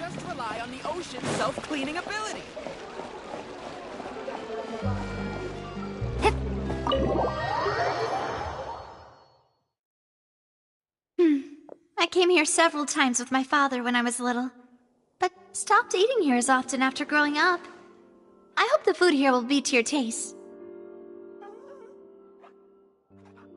just rely on the ocean's self-cleaning ability. I came here several times with my father when I was little, but stopped eating here as often after growing up. I hope the food here will be to your taste.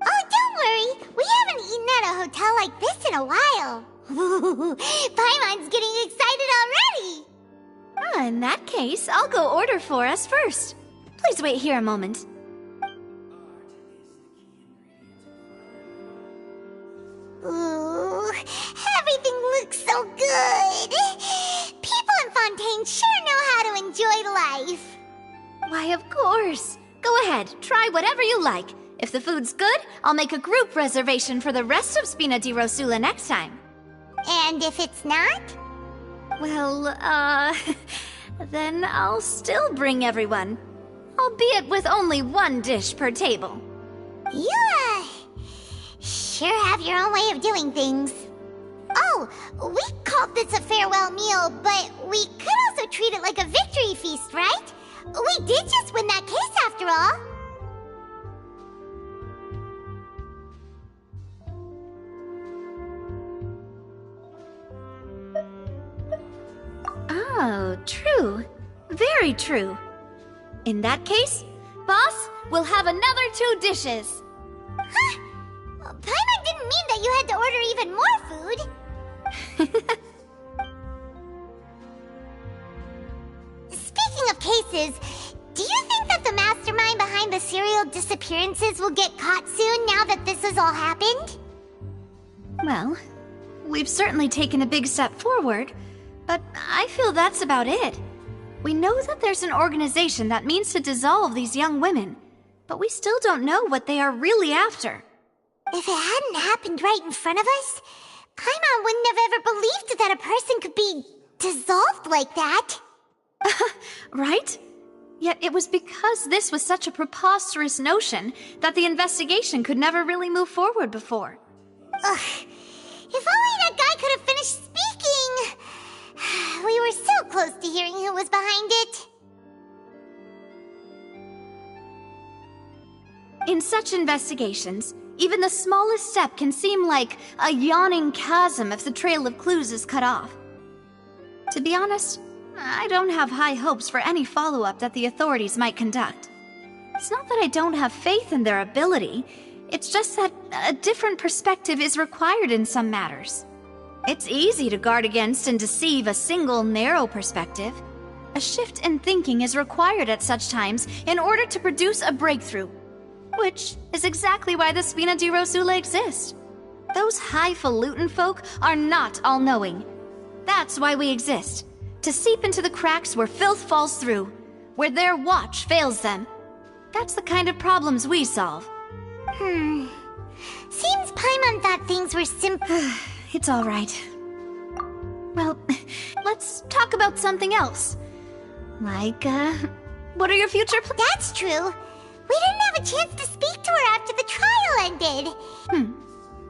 Oh, don't worry! We haven't eaten at a hotel like this in a while. Paimon's getting excited already! In that case, I'll go order for us first. Please wait here a moment. Ooh, everything looks so good! People in Fontaine sure know how to enjoy life. Why, of course. Go ahead, try whatever you like. If the food's good, I'll make a group reservation for the rest of Spina di Rosula next time. And if it's not? Well, then I'll still bring everyone. Albeit with only one dish per table. You, sure have your own way of doing things. Oh, we called this a farewell meal, but we could also treat it like a victory feast, right? We did just win that case after all. Oh, true. Very true. In that case, boss, we'll have another 2 dishes. Huh? Paimon didn't mean that you had to order even more food. Speaking of cases, do you think that the mastermind behind the serial disappearances will get caught soon now that this has all happened? Well, we've certainly taken a big step forward, but I feel that's about it. We know that there's an organization that means to dissolve these young women, but we still don't know what they are really after. If it hadn't happened right in front of us, Paimon wouldn't have ever believed that a person could be dissolved like that. Right? Yet it was because this was such a preposterous notion that the investigation could never really move forward before. Ugh. If only that guy could have finished speaking! We were so close to hearing who was behind it. In such investigations, even the smallest step can seem like a yawning chasm if the trail of clues is cut off. To be honest, I don't have high hopes for any follow-up that the authorities might conduct. It's not that I don't have faith in their ability, it's just that a different perspective is required in some matters. It's easy to guard against and deceive a single narrow perspective. A shift in thinking is required at such times in order to produce a breakthrough. Which is exactly why the Spina di Rosula exists. Those highfalutin folk are not all-knowing. That's why we exist. To seep into the cracks where filth falls through. Where their watch fails them. That's the kind of problems we solve. Seems Paimon thought things were simple. It's all right. Well, let's talk about something else. Like, what are your future plans? That's true. We didn't have a chance to speak to her after the trial ended.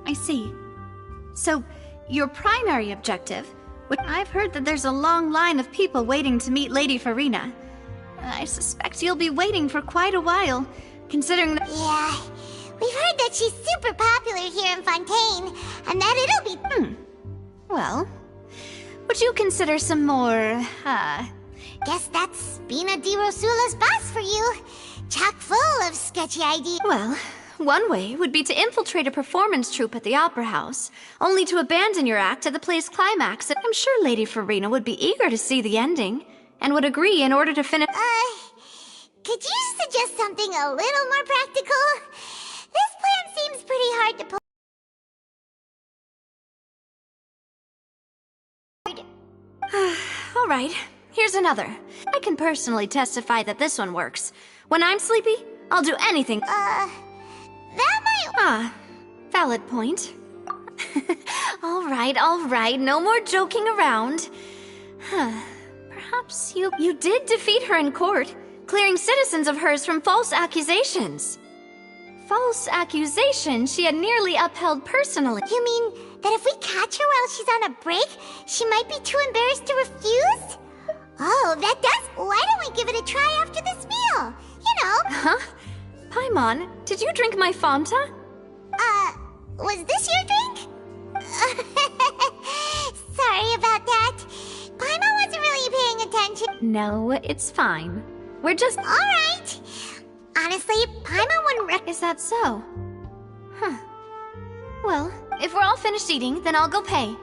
I see. So, your primary objective, which I've heard that there's a long line of people waiting to meet Lady Farina. I suspect you'll be waiting for quite a while, considering that— Yeah, we've heard that she's super popular here in Fontaine, and that it'll be— Well, would you consider some more, Guess that's Spina di Rosula's boss for you. Chock full of sketchy ideas. Well, one way would be to infiltrate a performance troupe at the Opera House, only to abandon your act at the play's climax. I'm sure Lady Farina would be eager to see the ending, and would agree in order to finish— Could you suggest something a little more practical? This plan seems pretty hard to pull. All right, here's another. I can personally testify that this one works. When I'm sleepy, I'll do anything— That might— valid point. All right, no more joking around. Perhaps you did defeat her in court, clearing citizens of hers from false accusations. false accusation she had nearly upheld personally. You mean that if we catch her while she's on a break, she might be too embarrassed to refuse? Oh, that does. Why don't we give it a try after this meal? You know. Huh? Paimon, did you drink my Fanta? Was this your drink? Sorry about that. Paimon wasn't really paying attention. No, it's fine. We're just... Alright. Honestly, Paimon wouldn't Is that so? Huh. Well, if we're all finished eating, then I'll go pay.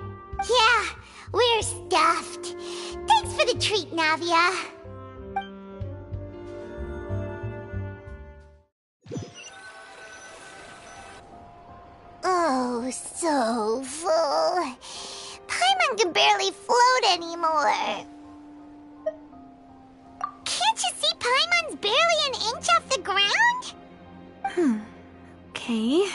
Yeah, we're stuffed. Thanks for the treat, Navia. Oh, so full. Paimon can barely float anymore. Can't you see Paimon's barely an inch off the ground? Okay.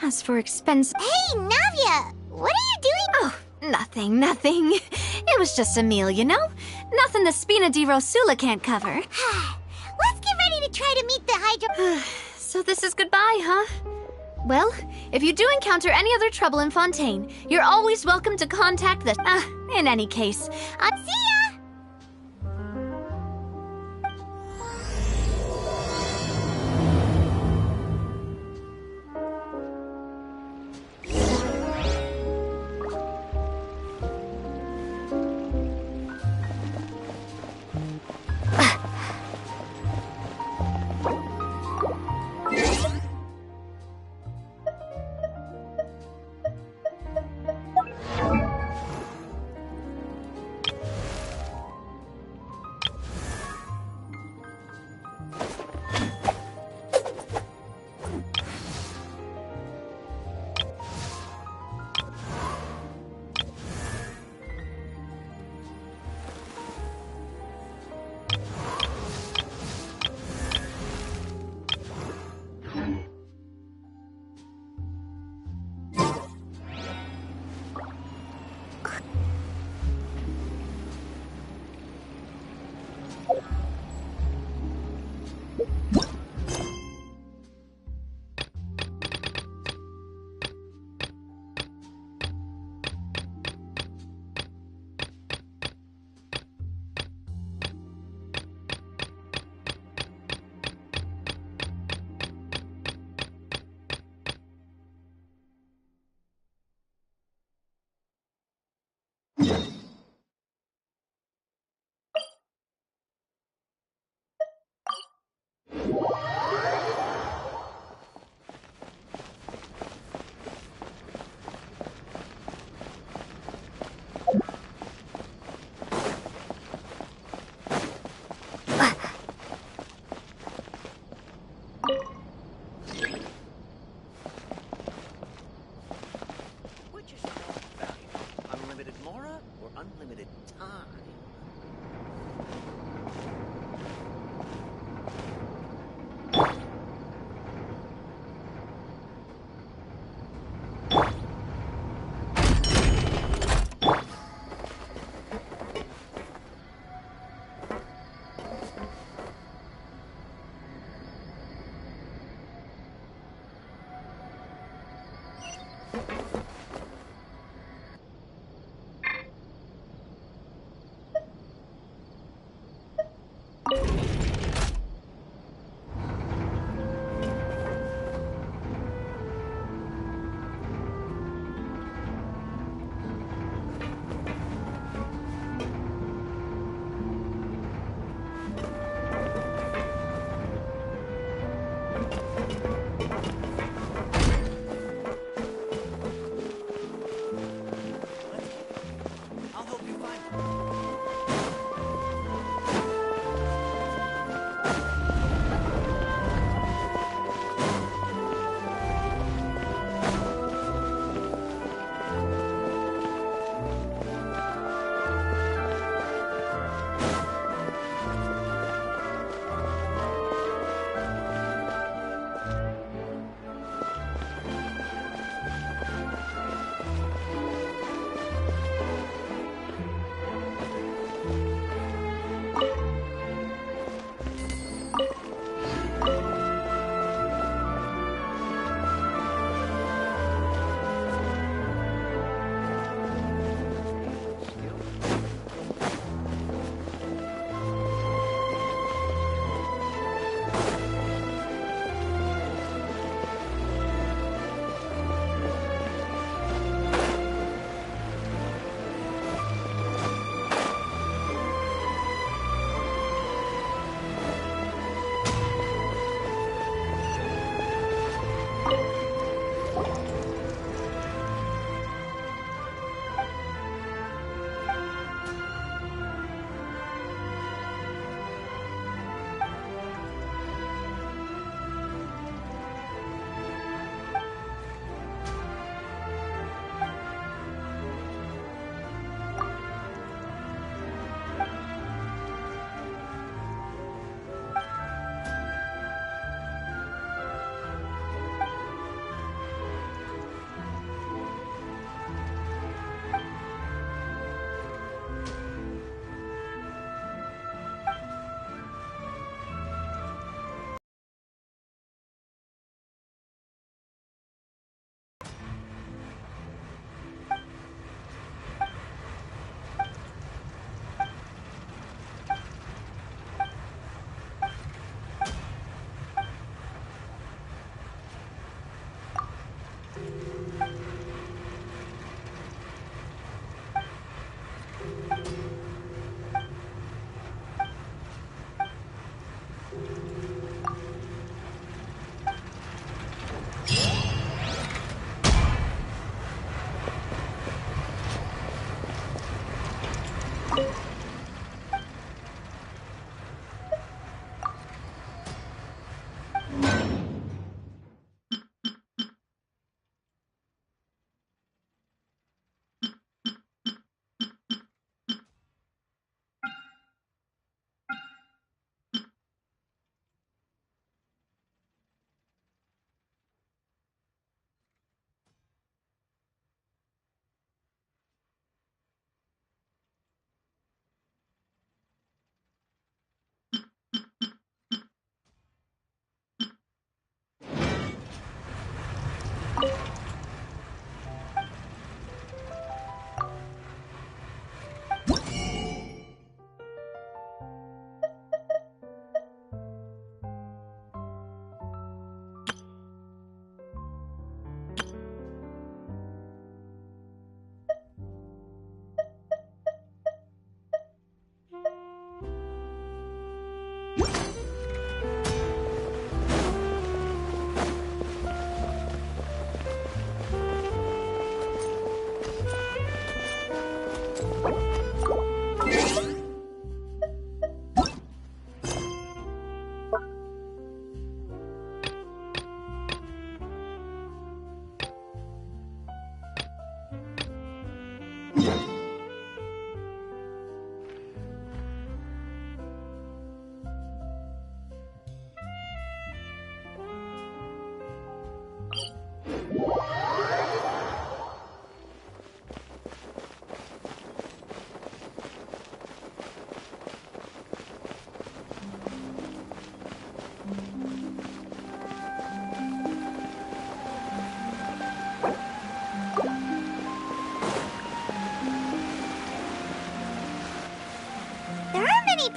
As for expense... Hey, Navia! What are you doing? Oh, nothing. It was just a meal, you know? Nothing the Spina di Rosula can't cover. Let's get ready to try to meet the Hydro... So this is goodbye, huh? Well, if you do encounter any other trouble in Fontaine, you're always welcome to contact the... in any case, See ya!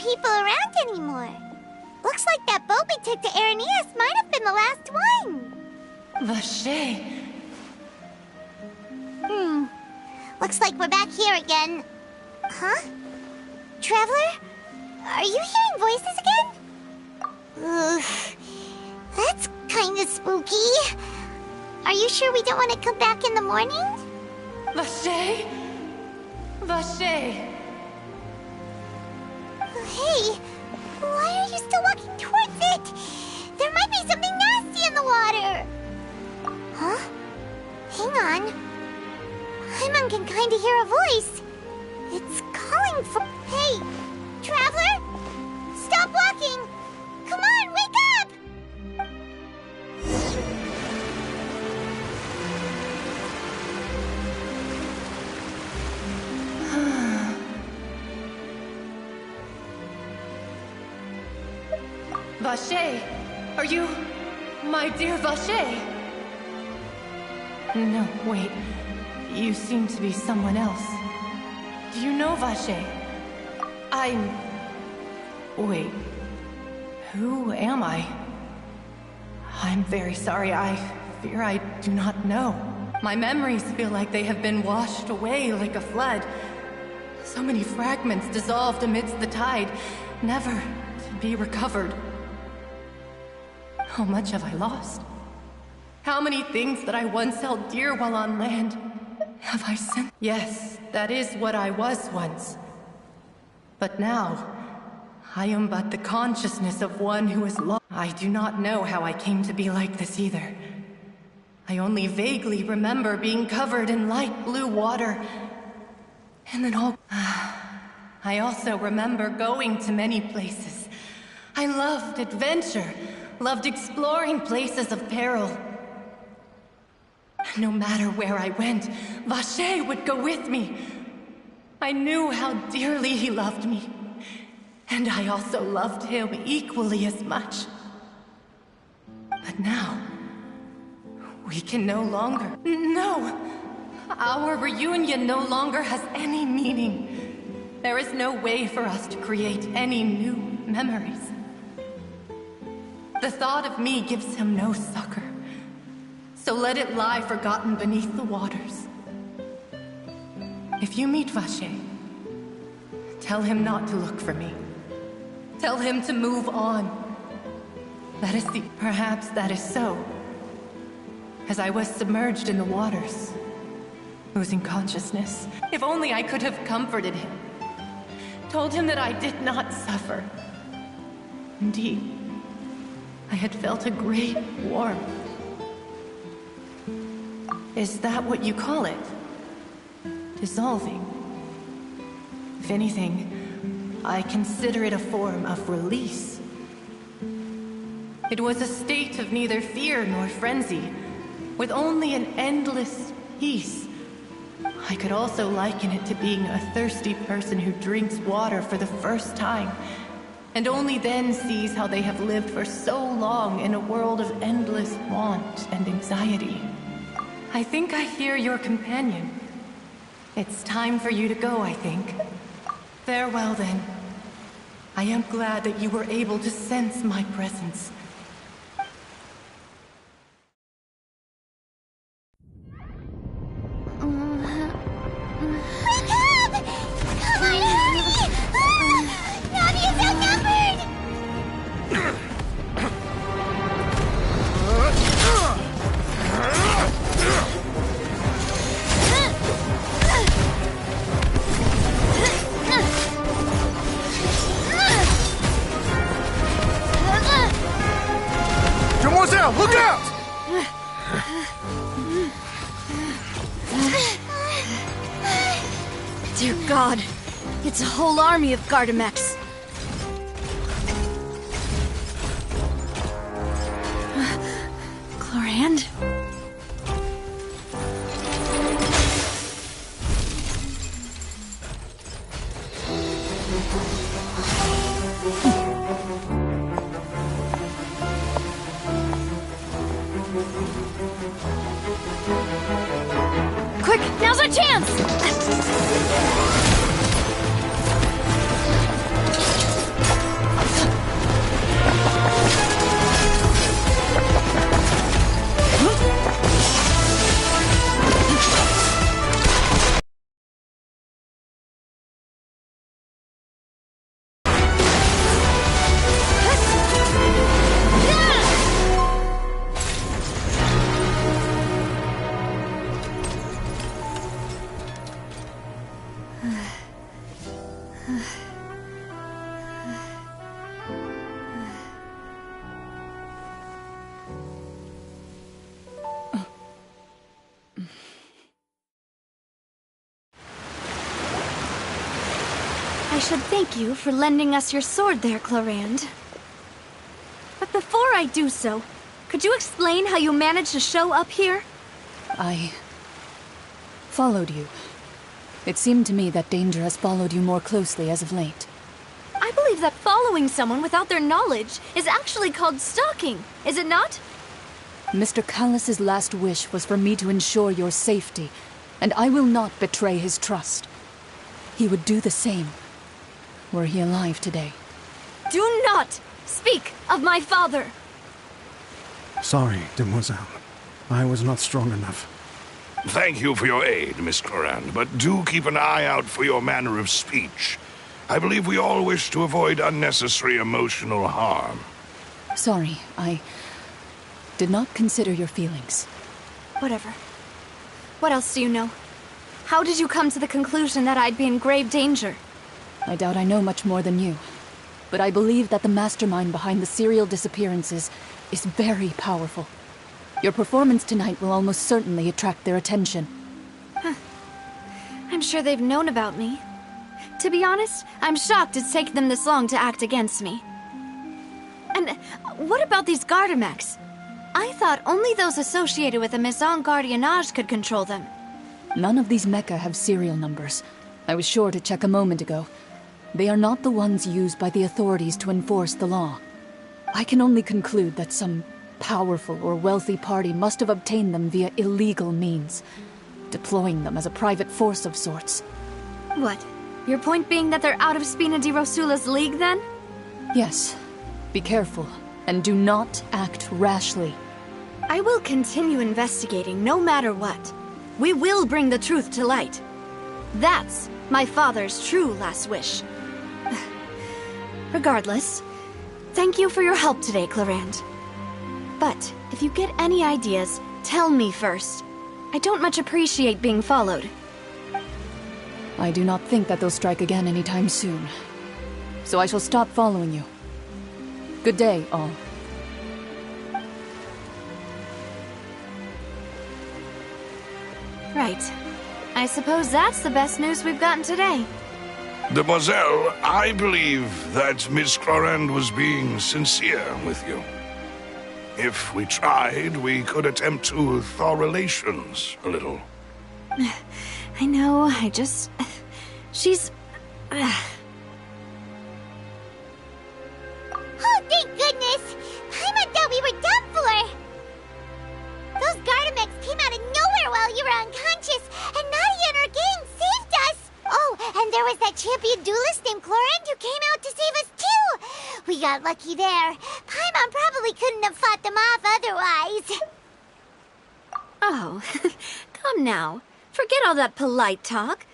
people around anymore. Looks like that boat we took to Araneas might have been the last one. Vache. Looks like we're back here again. Huh? Traveler? Are you hearing voices again? Ugh. That's kinda spooky. Are you sure we don't want to come back in the morning? Vache? Vache. Hey, why are you still walking towards it? There might be something nasty in the water. Huh? Hang on. Paimon can kinda hear a voice. It's calling for... Hey, Traveler? Stop walking! Come on, wake up! Vache, are you... my dear Vache? No, wait. You seem to be someone else. Do you know Vache? Wait. Who am I? I'm very sorry. I fear I do not know. My memories feel like they have been washed away like a flood. So many fragments dissolved amidst the tide, never to be recovered. How much have I lost? How many things that I once held dear while on land have I sent? Yes, that is what I was once. But now, I am but the consciousness of one who is lost. I do not know how I came to be like this either. I only vaguely remember being covered in light blue water. And then all... I also remember going to many places. I loved adventure, loved exploring places of peril. No matter where I went, Vache would go with me. I knew how dearly he loved me. And I also loved him equally as much. But now, we can no longer... No! Our reunion no longer has any meaning. There is no way for us to create any new memories. The thought of me gives him no succor. So let it lie forgotten beneath the waters. If you meet Vache, tell him not to look for me. Tell him to move on. That is the... Perhaps that is so. As I was submerged in the waters, losing consciousness. If only I could have comforted him. Told him that I did not suffer. Indeed, I had felt a great warmth. Is that what you call it? Dissolving? If anything, I consider it a form of release. It was a state of neither fear nor frenzy, with only an endless peace. I could also liken it to being a thirsty person who drinks water for the first time, and only then sees how they have lived for so long in a world of endless want and anxiety. I think I hear your companion. It's time for you to go, I think. Farewell, then. I am glad that you were able to sense my presence. Wake up! Come on, hurry! Navi is outnumbered! Demoiselle, look out! Dear God, it's a whole army of Gardamex. Chlorand? Quick, now's our chance! I should thank you for lending us your sword there, Clorand. But before I do so, could you explain how you managed to show up here? I followed you. It seemed to me that danger has followed you more closely as of late. I believe that following someone without their knowledge is actually called stalking, is it not? Mr. Callus's last wish was for me to ensure your safety, and I will not betray his trust. He would do the same, were he alive today. Do not speak of my father! Sorry, demoiselle. I was not strong enough. Thank you for your aid, Miss Clorand, but do keep an eye out for your manner of speech. I believe we all wish to avoid unnecessary emotional harm. Sorry, I did not consider your feelings. Whatever. What else do you know? How did you come to the conclusion that I'd be in grave danger? I doubt I know much more than you, but I believe that the mastermind behind the serial disappearances is very powerful. Your performance tonight will almost certainly attract their attention. I'm sure they've known about me. To be honest, I'm shocked it's taken them this long to act against me. And what about these Gardamex? I thought only those associated with the Maison Gardiennage could control them. None of these mecha have serial numbers. I was sure to check a moment ago. They are not the ones used by the authorities to enforce the law. I can only conclude that some powerful or wealthy party must have obtained them via illegal means, deploying them as a private force of sorts. What? Your point being that they're out of Spina di Rosula's league, then? Yes. Be careful, and do not act rashly. I will continue investigating no matter what. We will bring the truth to light. That's my father's true last wish. Regardless, thank you for your help today, Clorand. But if you get any ideas, tell me first. I don't much appreciate being followed. I do not think that they'll strike again anytime soon. So I shall stop following you. Good day, all. Right. I suppose that's the best news we've gotten today. Demoiselle, I believe that Miss Clorand was being sincere with you. If we tried, we could attempt to thaw relations a little. I know, she's... Oh, thank goodness! Paimon thought we were done for! Those Gardamex came out of nowhere while you were unconscious, and Nadia and her gang saved us! Oh, and there was that champion duelist named Clorand who came out to save us too! We got lucky there. Paimon probably couldn't have fought them off otherwise. Oh, come now. Forget all that polite talk.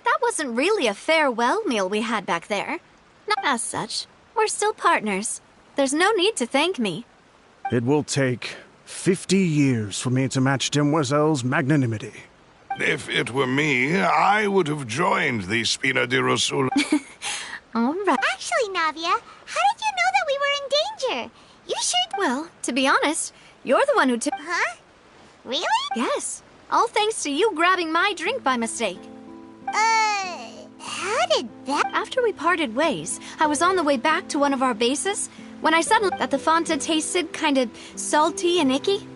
That wasn't really a farewell meal we had back there. Not as such. We're still partners. There's no need to thank me. It will take 50 years for me to match Demoiselle's magnanimity. If it were me, I would have joined the Spina di Rosula. All right. Actually, Navia, how did you know that we were in danger? You sure... Well, to be honest, you're the one who took... Huh? Really? Yes. All thanks to you grabbing my drink by mistake. How did that... After we parted ways, I was on the way back to one of our bases when I suddenly that the Fanta tasted kind of salty and icky.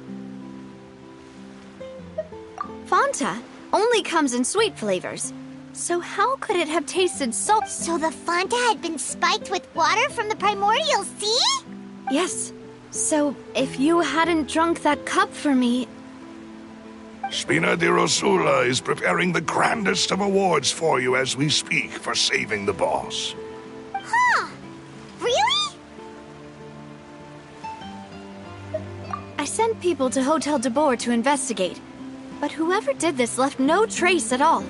Fanta only comes in sweet flavors, so how could it have tasted salt? So the Fanta had been spiked with water from the primordial sea? Yes. So if you hadn't drunk that cup for me... Spina di Rosula is preparing the grandest of awards for you as we speak for saving the boss. Huh. Really? I sent people to Hotel de Boer to investigate, but whoever did this left no trace at all.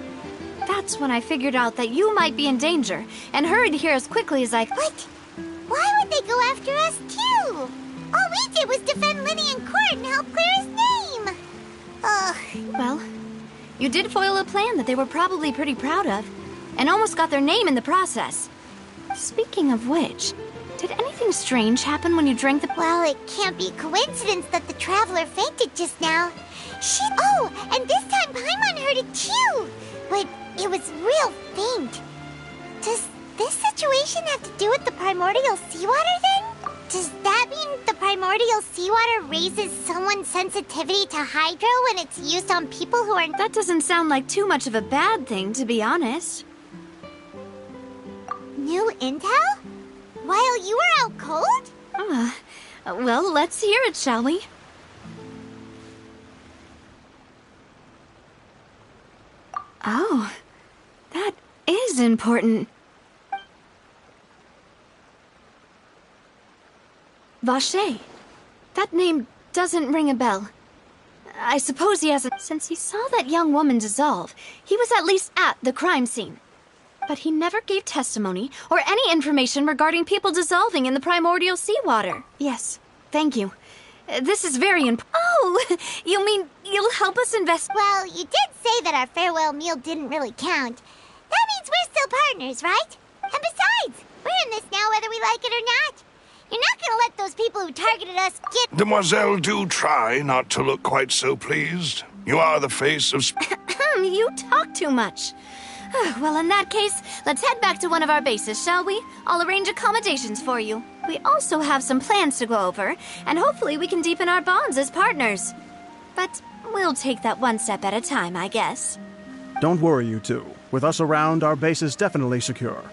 That's when I figured out that you might be in danger, and hurried here as quickly as I... What? Why would they go after us, too? All we did was defend Linny in court and help clear his name. Ugh. Well, you did foil a plan that they were probably pretty proud of, and almost got their name in the process. Speaking of which, did anything strange happen when you drank the... Well, it can't be coincidence that the traveler fainted just now. Oh, and this time Paimon heard it too, but it was real faint. Does this situation have to do with the primordial seawater then? Does that mean the primordial seawater raises someone's sensitivity to hydro when it's used on people who are... That doesn't sound like too much of a bad thing, to be honest. New intel? While you were out cold? Well, let's hear it, shall we? Oh, that is important. Vache. That name doesn't ring a bell. I suppose he hasn't... Since he saw that young woman dissolve, he was at least at the crime scene. But he never gave testimony or any information regarding people dissolving in the primordial seawater. Yes, thank you. This is very important. Oh, you mean you'll help us invest... Well, you did say that our farewell meal didn't really count. That means we're still partners, right? And besides, we're in this now whether we like it or not. You're not gonna let those people who targeted us get... Demoiselle, do try not to look quite so pleased. You are the face of... You talk too much. Well, in that case, let's head back to one of our bases, shall we? I'll arrange accommodations for you. We also have some plans to go over, and hopefully we can deepen our bonds as partners. But we'll take that one step at a time, I guess. Don't worry, you two. With us around, our base is definitely secure.